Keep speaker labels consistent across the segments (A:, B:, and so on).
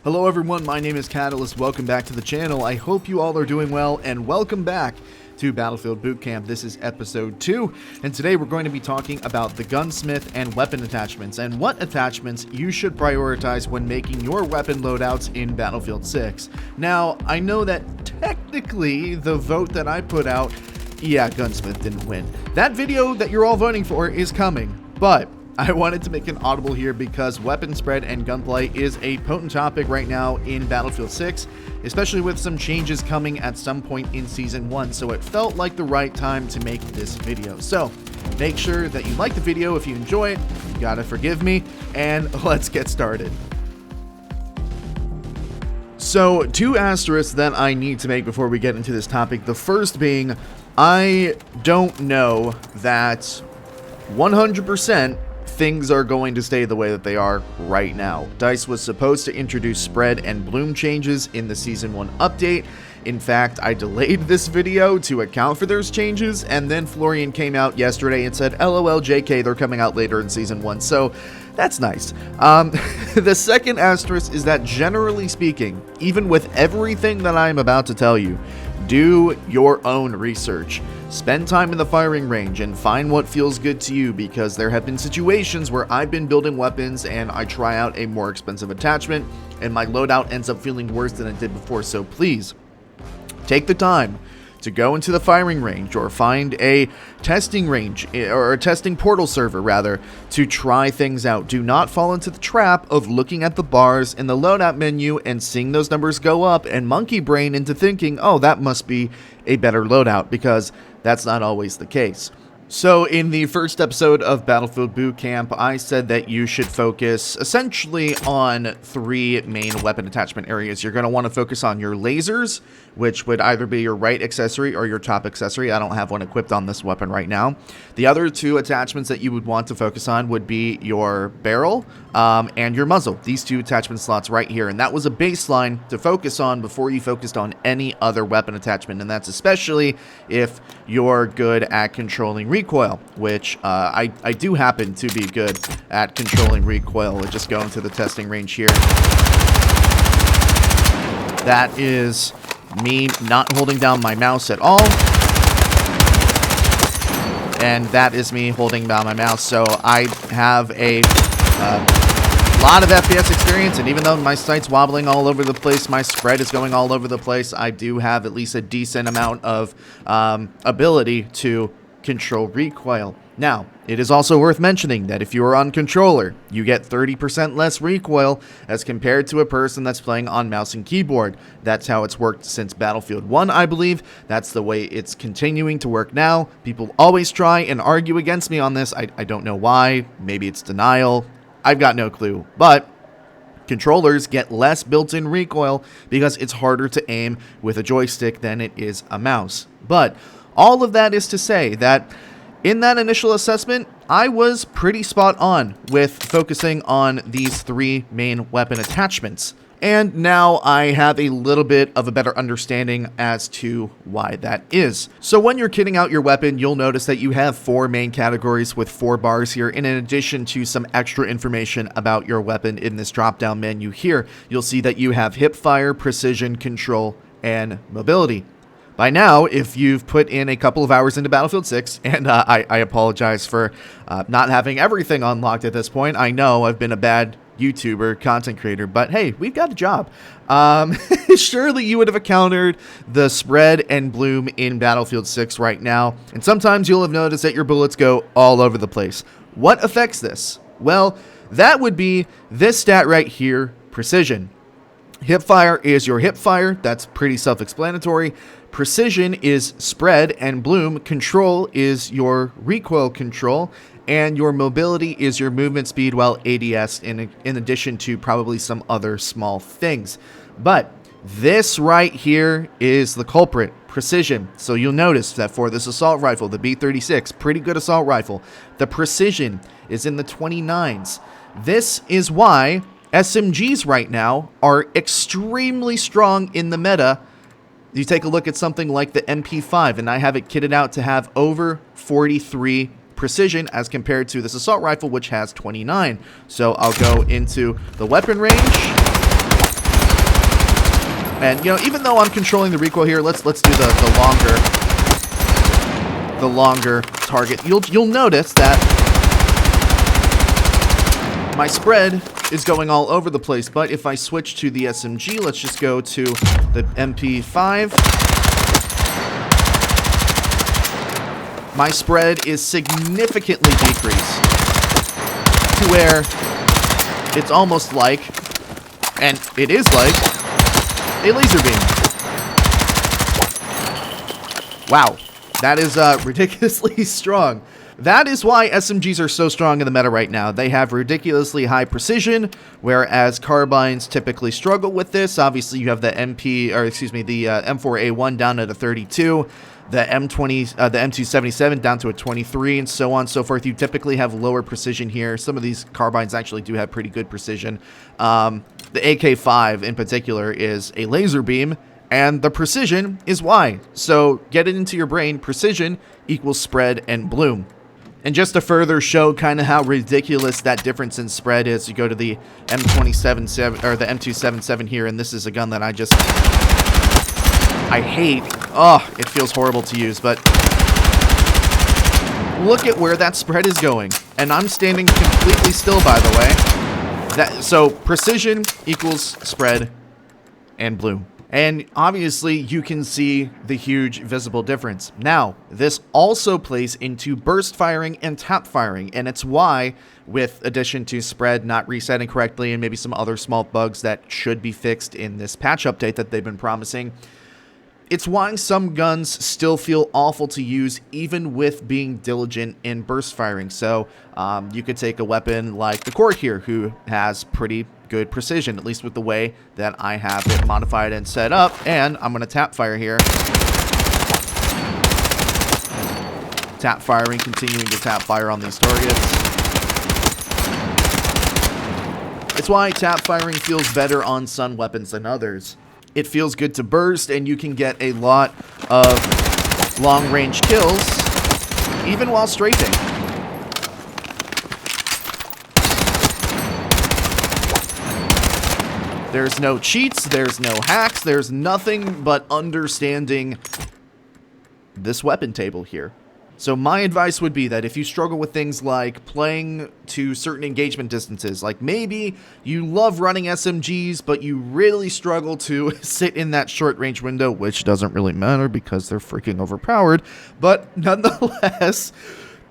A: Hello everyone, my name is Catalyst. Welcome back to the channel. I hope you all are doing well, and welcome back to Battlefield Bootcamp. This is episode 2, and today we're going to be talking about the gunsmith and weapon attachments, and what attachments you should prioritize when making your weapon loadouts in Battlefield 6. Now, I know that technically the vote that I put out, yeah, Gunsmith didn't win. That video that you're all voting for is coming, but I wanted to make an audible here because weapon spread and gunplay is a potent topic right now in Battlefield 6, especially with some changes coming at some point in Season 1, so it felt like the right time to make this video. So, make sure that you like the video if you enjoy it, you gotta forgive me, and let's get started. So, 2 asterisks that I need to make before we get into this topic. The first being, I don't know that 100% things are going to stay the way that they are right now. DICE was supposed to introduce spread and bloom changes in the Season 1 update. In fact, I delayed this video to account for those changes, and then Florian came out yesterday and said, LOL JK, they're coming out later in Season 1, so that's nice. The second asterisk is that generally speaking, even with everything that I'm about to tell you, do your own research. Spend time in the firing range and find what feels good to you, because there have been situations where I've been building weapons and I try out a more expensive attachment and my loadout ends up feeling worse than it did before. So please take the time to go into the firing range or find a testing range or a testing portal server rather to try things out. Do not fall into the trap of looking at the bars in the loadout menu and seeing those numbers go up and monkey brain into thinking, oh, that must be a better loadout, because that's not always the case. So in the first episode of Battlefield Bootcamp, I said that you should focus essentially on 3 main weapon attachment areas. You're going to want to focus on your lasers, which would either be your right accessory or your top accessory. I don't have one equipped on this weapon right now. The other 2 attachments that you would want to focus on would be your barrel and your muzzle. These 2 attachment slots right here. And that was a baseline to focus on before you focused on any other weapon attachment. And that's especially if you're good at controlling recoil, which I do happen to be good at controlling recoil. Let's just go into the testing range here. That is me not holding down my mouse at all. And that is me holding down my mouse. So I have a lot of FPS experience, and even though my sight's wobbling all over the place, my spread is going all over the place, I do have at least a decent amount of ability to control recoil. Now, it is also worth mentioning that if you are on controller, you get 30% less recoil as compared to a person that's playing on mouse and keyboard. That's how it's worked since Battlefield 1, I believe. That's the way it's continuing to work now. People always try and argue against me on this. I don't know why. Maybe it's denial. I've got no clue. But controllers get less built-in recoil because it's harder to aim with a joystick than it is a mouse. But all of that is to say that in that initial assessment, I was pretty spot on with focusing on these 3 main weapon attachments. And now I have a little bit of a better understanding as to why that is. So when you're kitting out your weapon, you'll notice that you have 4 main categories with 4 bars here, in addition to some extra information about your weapon in this drop-down menu here. You'll see that you have hip fire, precision, control, and mobility. By now, if you've put in a couple of hours into Battlefield 6, and I apologize for not having everything unlocked at this point. I know I've been a bad YouTuber, content creator, but hey, we've got a job. Surely you would have encountered the spread and bloom in Battlefield 6 right now, and sometimes you'll have noticed that your bullets go all over the place. What affects this? Well, that would be this stat right here, precision. Hip fire is your hip fire. That's pretty self-explanatory. Precision is spread, and bloom control is your recoil control, and your mobility is your movement speed while ADS in addition to probably some other small things. But this right here is the culprit, precision. So you'll notice that for this assault rifle, the B-36, pretty good assault rifle, the precision is in the 29s. This is why SMGs right now are extremely strong in the meta. You take a look at something like the MP5, and I have it kitted out to have over 43 precision as compared to this assault rifle, which has 29. So I'll go into the weapon range. And, you know, even though I'm controlling the recoil here, let's do the longer target. You'll notice that my spread is going all over the place, but if I switch to the SMG, let's just go to the MP5. My spread is significantly decreased to where it's almost like, and it is like, a laser beam. Wow, that is ridiculously strong. That is why SMGs are so strong in the meta right now. They have ridiculously high precision, whereas carbines typically struggle with this. Obviously, you have the M4A1 down at a 32, the M277 down to a 23, and so on and so forth. You typically have lower precision here. Some of these carbines actually do have pretty good precision. The AK-5 in particular is a laser beam, and the precision is Y. So get it into your brain, precision equals spread and bloom. And just to further show kind of how ridiculous that difference in spread is, you go to the M277 or the M277 here, and this is a gun that I hate. Oh, it feels horrible to use, but look at where that spread is going. And I'm standing completely still, by the way. So precision equals spread and bloom. And obviously, you can see the huge visible difference. Now, this also plays into burst firing and tap firing, and it's why, with addition to spread not resetting correctly and maybe some other small bugs that should be fixed in this patch update that they've been promising, it's why some guns still feel awful to use even with being diligent in burst firing. So you could take a weapon like the Core here, who has pretty good precision, at least with the way that I have it modified and set up. And I'm going to tap fire here. Tap firing, continuing to tap fire on these targets. It's why tap firing feels better on some weapons than others. It feels good to burst, and you can get a lot of long-range kills, even while strafing. There's no cheats, there's no hacks, there's nothing but understanding this weapon table here. So my advice would be that if you struggle with things like playing to certain engagement distances, like maybe you love running SMGs, but you really struggle to sit in that short range window, which doesn't really matter because they're freaking overpowered, but nonetheless,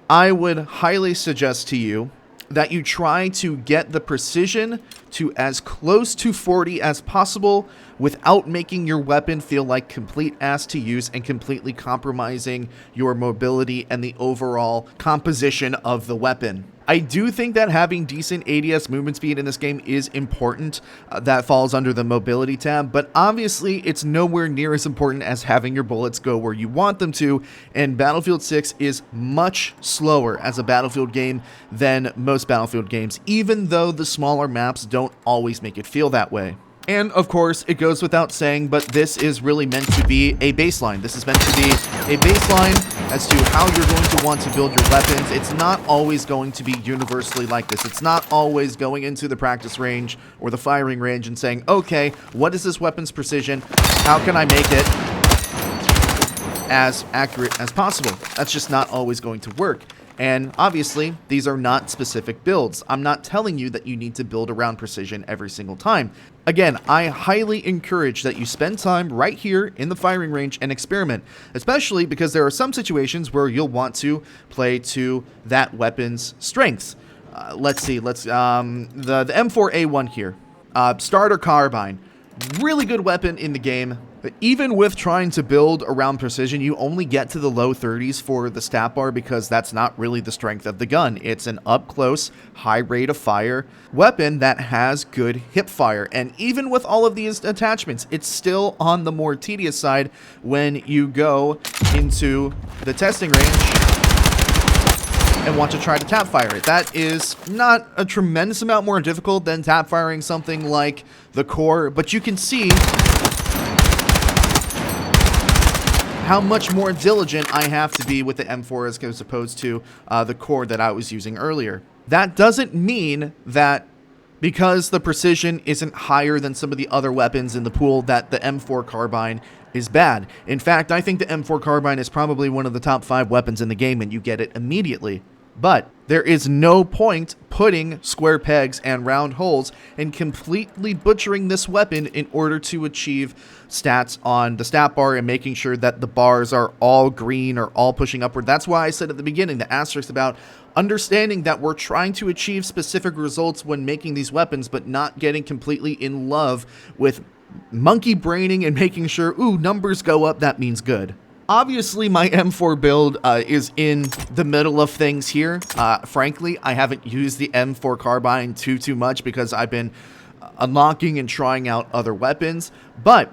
A: I would highly suggest to you that you try to get the precision to as close to 40 as possible without making your weapon feel like complete ass to use and completely compromising your mobility and the overall composition of the weapon. I do think that having decent ADS movement speed in this game is important. That falls under the mobility tab, but obviously it's nowhere near as important as having your bullets go where you want them to, and Battlefield 6 is much slower as a Battlefield game than most Battlefield games, even though the smaller maps don't always make it feel that way. And of course, it goes without saying, but this is really meant to be a baseline. This is meant to be a baseline as to how you're going to want to build your weapons. It's not always going to be universally like this. It's not always going into the practice range or the firing range and saying, okay, what is this weapon's precision? How can I make it as accurate as possible? That's just not always going to work. And obviously, these are not specific builds. I'm not telling you that you need to build around precision every single time. Again, I highly encourage that you spend time right here in the firing range and experiment, especially because there are some situations where you'll want to play to that weapon's strengths. Let's see, the M4A1 here, starter carbine, really good weapon in the game. But even with trying to build around precision, you only get to the low 30s for the stat bar because that's not really the strength of the gun. It's an up-close, high rate of fire weapon that has good hip fire. And even with all of these attachments, it's still on the more tedious side when you go into the testing range and want to try to tap fire it. That is not a tremendous amount more difficult than tap firing something like the Core, but you can see how much more diligent I have to be with the M4 as opposed to the Core that I was using earlier. That doesn't mean that because the precision isn't higher than some of the other weapons in the pool, that the M4 carbine is bad. In fact, I think the M4 carbine is probably one of the top 5 weapons in the game, and you get it immediately. But there is no point putting square pegs and round holes and completely butchering this weapon in order to achieve stats on the stat bar and making sure that the bars are all green or all pushing upward. That's why I said at the beginning, the asterisk about understanding that we're trying to achieve specific results when making these weapons, but not getting completely in love with monkey braining and making sure, ooh, numbers go up, that means good. Obviously, my M4 build is in the middle of things here. Frankly, I haven't used the M4 carbine too much because I've been unlocking and trying out other weapons. But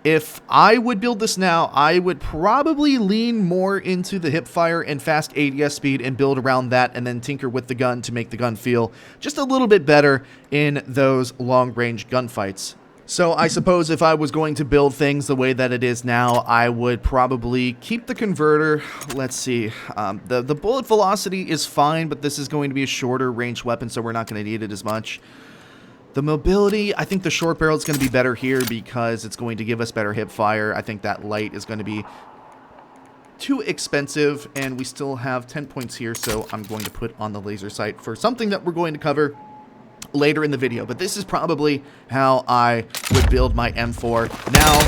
A: if I would build this now, I would probably lean more into the hipfire and fast ADS speed and build around that, and then tinker with the gun to make the gun feel just a little bit better in those long-range gunfights. So I suppose if I was going to build things the way that it is now, I would probably keep the converter. Let's see. The bullet velocity is fine, but this is going to be a shorter range weapon, so we're not going to need it as much. The mobility, I think the short barrel is going to be better here because it's going to give us better hip fire. I think that light is going to be too expensive, and we still have 10 points here, so I'm going to put on the laser sight for something that we're going to cover later in the video. But this is probably how I would build my M4. Now,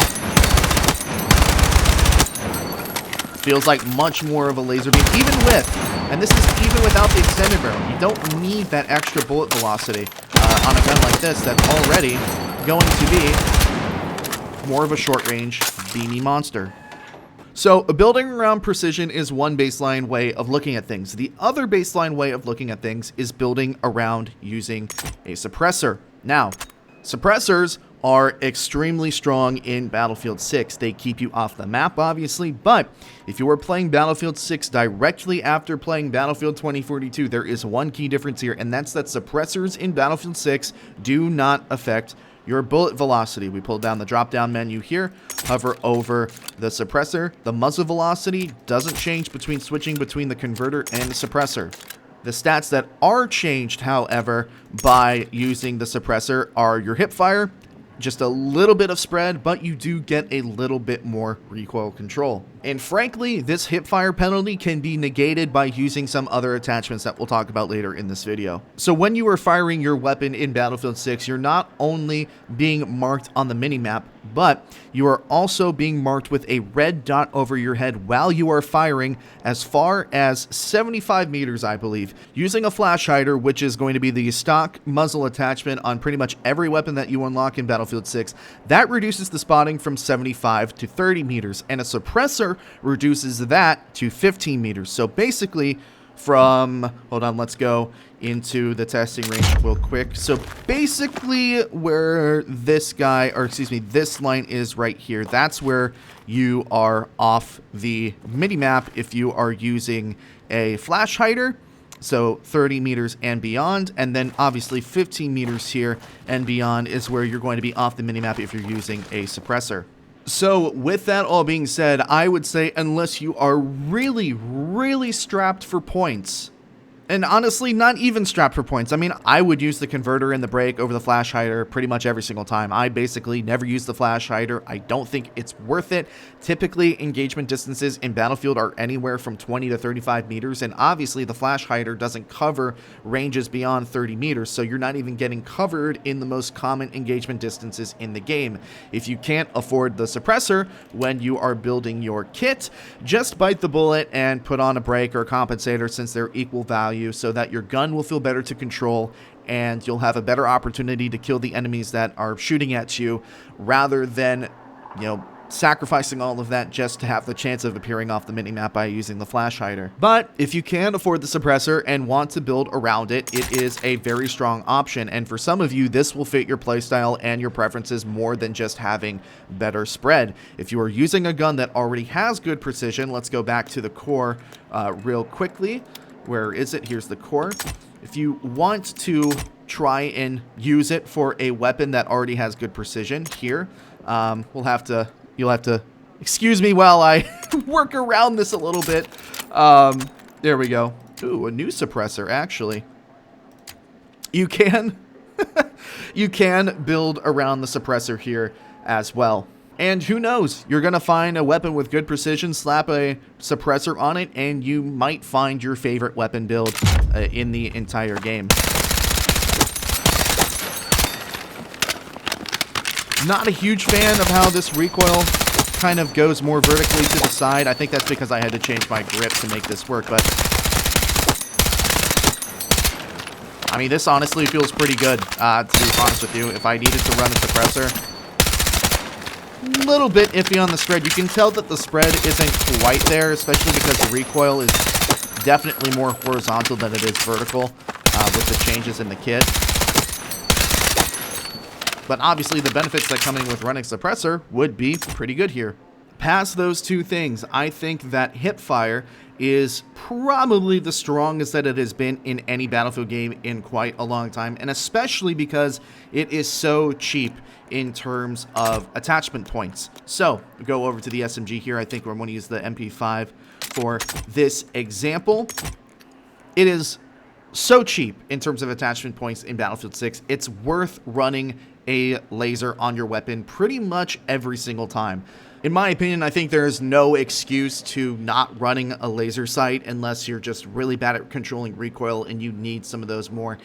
A: feels like much more of a laser beam, even with, and this is even without the extended barrel. You don't need that extra bullet velocity on a gun like this that's already going to be more of a short-range beamy monster. So building around precision is one baseline way of looking at things. The other baseline way of looking at things is building around using a suppressor. Now, suppressors are extremely strong in Battlefield 6. They keep you off the map, obviously, but if you are playing Battlefield 6 directly after playing Battlefield 2042, there is one key difference here, and that's that suppressors in Battlefield 6 do not affect your bullet velocity. We pull down the drop-down menu here, hover over the suppressor. The muzzle velocity doesn't change between switching between the converter and the suppressor. The stats that are changed, however, by using the suppressor are your hip fire, just a little bit of spread, but you do get a little bit more recoil control. And frankly, this hip fire penalty can be negated by using some other attachments that we'll talk about later in this video. So when you are firing your weapon in Battlefield 6, you're not only being marked on the minimap, but you are also being marked with a red dot over your head while you are firing as far as 75 meters, I believe, using a flash hider, which is going to be the stock muzzle attachment on pretty much every weapon that you unlock in Battlefield 6. That reduces the spotting from 75 to 30 meters, and a suppressor reduces that to 15 meters. So basically from, hold on, let's go into the testing range real quick. So basically where this guy, or excuse me, this line is right here, that's where you are off the mini-map if you are using a flash hider. So 30 meters and beyond, and then obviously 15 meters here and beyond is where you're going to be off the minimap if you're using a suppressor. So with that all being said, I would say unless you are really strapped for points, and honestly, not even strapped for points. I mean, I would use the converter and the brake over the flash hider pretty much every single time. I basically never use the flash hider. I don't think it's worth it. Typically, engagement distances in Battlefield are anywhere from 20 to 35 meters, and obviously the flash hider doesn't cover ranges beyond 30 meters, so you're not even getting covered in the most common engagement distances in the game. If you can't afford the suppressor when you are building your kit, just bite the bullet and put on a brake or a compensator, since they're equal value, so that your gun will feel better to control and you'll have a better opportunity to kill the enemies that are shooting at you, rather than, you know, sacrificing all of that just to have the chance of appearing off the minimap by using the flash hider. But if you can afford the suppressor and want to build around it, it is a very strong option, and for some of you this will fit your playstyle and your preferences more than just having better spread. If you are using a gun that already has good precision, let's go back to the core real quickly. Where is it? Here's the core. If you want to try and use it for a weapon that already has good precision, here, you'll have to excuse me while I work around this a little bit. There we go. Ooh, a new suppressor, actually. You can you can build around the suppressor here as well. And who knows, you're going to find a weapon with good precision, slap a suppressor on it, and you might find your favorite weapon build in the entire game. Not a huge fan of how this recoil kind of goes more vertically to the side. I think that's because I had to change my grip to make this work, but I mean, this honestly feels pretty good, to be honest with you. If I needed to run a suppressor, a little bit iffy on the spread. You can tell that the spread isn't quite there, especially because the recoil is definitely more horizontal than it is vertical with the changes in the kit. But obviously the benefits that come in with running suppressor would be pretty good here. Past those two things, I think that hipfire is probably the strongest that it has been in any Battlefield game in quite a long time, and especially because it is so cheap in terms of attachment points. So, go over to the SMG here. I think we're going to use the MP5 for this example. It is so cheap in terms of attachment points in Battlefield 6. It's worth running a laser on your weapon pretty much every single time. In my opinion, I think there is no excuse to not running a laser sight unless you're just really bad at controlling recoil and you need some of those more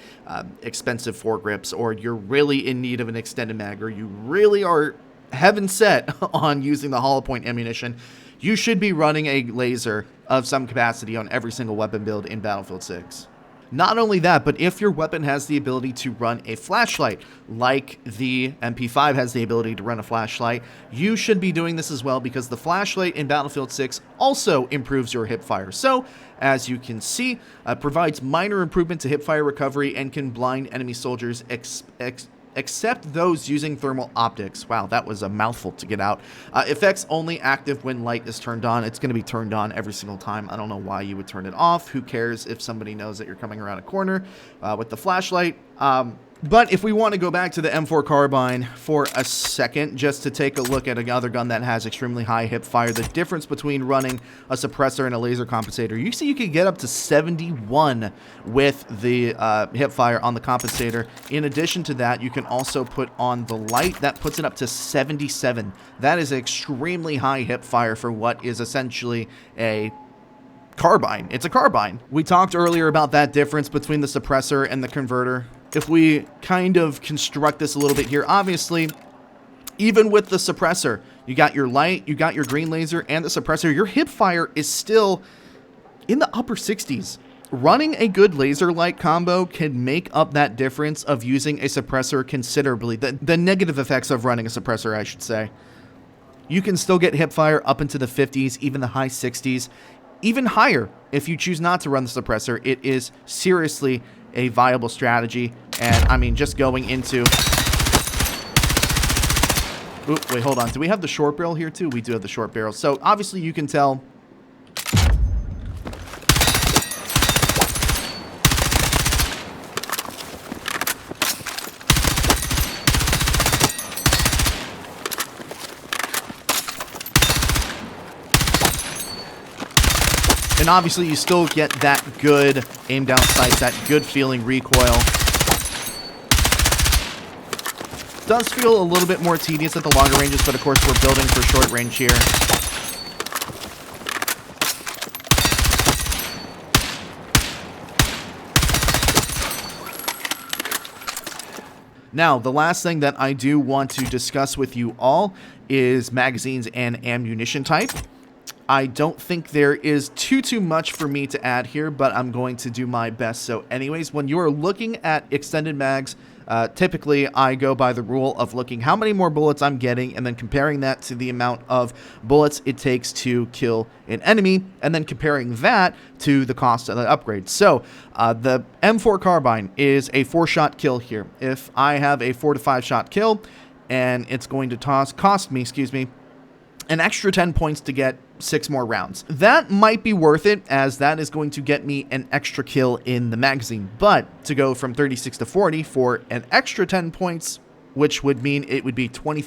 A: expensive foregrips, or you're really in need of an extended mag, or you really are heaven set on using the hollow point ammunition. You should be running a laser of some capacity on every single weapon build in Battlefield 6. Not only that, but if your weapon has the ability to run a flashlight, like the MP5 has the ability to run a flashlight, you should be doing this as well, because the flashlight in Battlefield 6 also improves your hipfire. So, as you can see, provides minor improvement to hipfire recovery and can blind enemy soldiers except those using thermal optics. Wow, that was a mouthful to get out. Effects only active when light is turned on. It's going to be turned on every single time. I don't know why you would turn it off. Who cares if somebody knows that you're coming around a corner with the flashlight? But if we want to go back to the M4 carbine for a second, just to take a look at another gun that has extremely high hip fire, the difference between running a suppressor and a laser compensator, you see you can get up to 71 with the hip fire on the compensator. In addition to that, you can also put on the light. That puts it up to 77. That is extremely high hip fire for what is essentially a carbine. It's a carbine. We talked earlier about that difference between the suppressor and the converter. If we kind of construct this a little bit here, obviously, even with the suppressor, you got your light, you got your green laser, and the suppressor, your hip fire is still in the upper 60s. Running a good laser light combo can make up that difference of using a suppressor considerably. The negative effects of running a suppressor, I should say. You can still get hip fire up into the 50s, even the high 60s, even higher if you choose not to run the suppressor. It is seriously a viable strategy. And I mean, just going into... Oop, wait, hold on. Do we have the short barrel here too? We do have the short barrel. So obviously you can tell... And obviously you still get that good aim down sights, that good feeling recoil. Does feel a little bit more tedious at the longer ranges, but of course we're building for short range here. Now, the last thing that I do want to discuss with you all is magazines and ammunition type. I don't think there is too much for me to add here, but I'm going to do my best. So anyways, when you are looking at extended mags, typically I go by the rule of looking how many more bullets I'm getting and then comparing that to the amount of bullets it takes to kill an enemy, and then comparing that to the cost of the upgrade. So the M4 carbine is a 4-shot kill here. If I have a 4 to 5 shot kill and it's going to cost me, an extra 10 points to get 6 more rounds. That might be worth it, as that is going to get me an extra kill in the magazine. But to go from 36 to 40 for an extra 10 points, which would mean it would be 20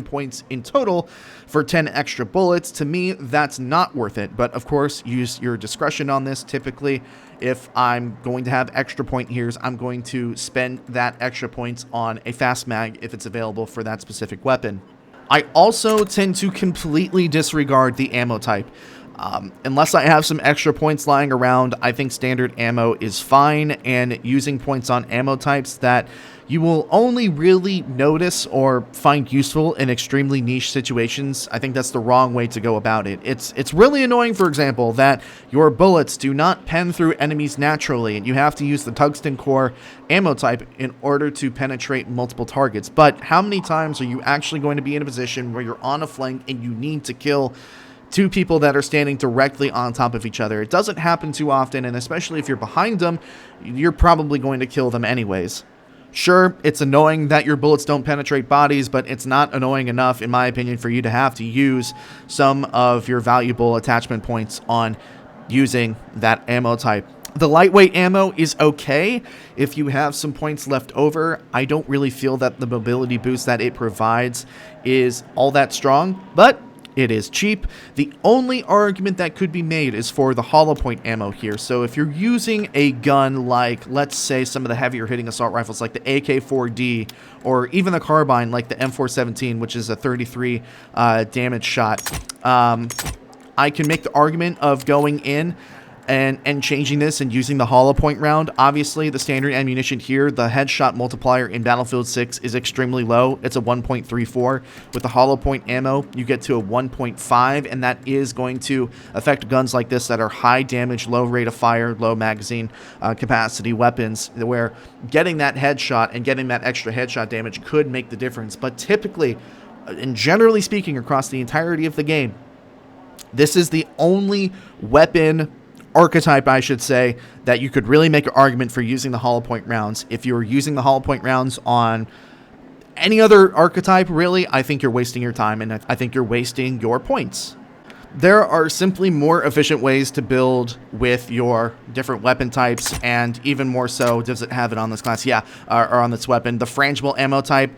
A: points in total for 10 extra bullets. To me, that's not worth it. But of course, use your discretion on this. Typically, if I'm going to have extra point heres, I'm going to spend that extra points on a fast mag if it's available for that specific weapon. I also tend to completely disregard the ammo type. Unless I have some extra points lying around, I think standard ammo is fine, and using points on ammo types that you will only really notice or find useful in extremely niche situations, I think that's the wrong way to go about it. It's really annoying, for example, that your bullets do not pen through enemies naturally, and you have to use the tungsten core ammo type in order to penetrate multiple targets. But how many times are you actually going to be in a position where you're on a flank and you need to kill two people that are standing directly on top of each other? It doesn't happen too often, and especially if you're behind them, you're probably going to kill them anyways. Sure, it's annoying that your bullets don't penetrate bodies, but it's not annoying enough, in my opinion, for you to have to use some of your valuable attachment points on using that ammo type. The lightweight ammo is okay if you have some points left over. I don't really feel that the mobility boost that it provides is all that strong, but it is cheap. The only argument that could be made is for the hollow point ammo here. So if you're using a gun like, let's say, some of the heavier hitting assault rifles like the AK-4D, or even the carbine like the M417, which is a 33 damage shot, I can make the argument of going in and changing this and using the hollow point round. Obviously, the standard ammunition here, the headshot multiplier in Battlefield 6 is extremely low. It's a 1.34. With the hollow point ammo, you get to a 1.5, and that is going to affect guns like this that are high damage, low rate of fire, low magazine capacity weapons, where getting that headshot and getting that extra headshot damage could make the difference. But typically, and generally speaking, across the entirety of the game, this is the only weapon archetype, I should say, that you could really make an argument for using the hollow point rounds. If you were using the hollow point rounds on any other archetype, really, I think you're wasting your time, and I think you're wasting your points. There are simply more efficient ways to build with your different weapon types, and even more so, does it have it on this class? Yeah, or on this weapon. The frangible ammo type,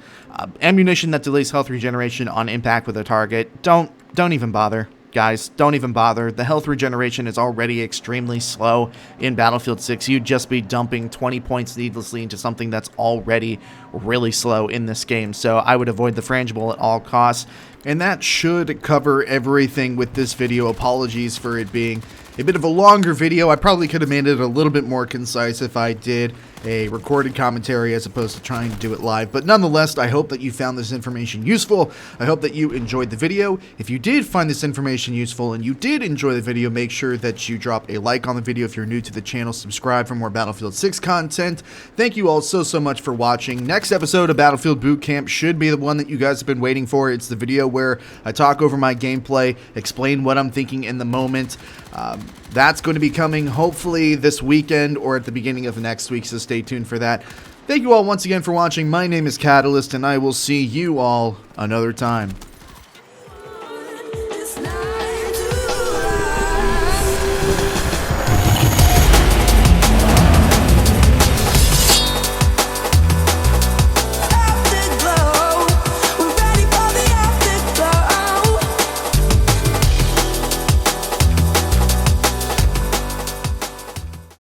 A: ammunition that delays health regeneration on impact with a target. Don't even bother. Guys, don't even bother. The health regeneration is already extremely slow in Battlefield 6. You'd just be dumping 20 points needlessly into something that's already really slow in this game. So I would avoid the frangible at all costs. And that should cover everything with this video. Apologies for it being a bit of a longer video. I probably could have made it a little bit more concise if I did a recorded commentary as opposed to trying to do it live. But nonetheless, I hope that you found this information useful. I hope that you enjoyed the video. If you did find this information useful and you did enjoy the video, make sure that you drop a like on the video. If you're new to the channel, subscribe for more Battlefield 6 content. Thank you all so much for watching. Next episode of Battlefield Bootcamp should be the one that you guys have been waiting for. It's the video where I talk over my gameplay, explain what I'm thinking in the moment. That's going to be coming hopefully this weekend or at the beginning of next week, so stay tuned for that. Thank you all once again for watching. My name is Catalyst, and I will see you all another time.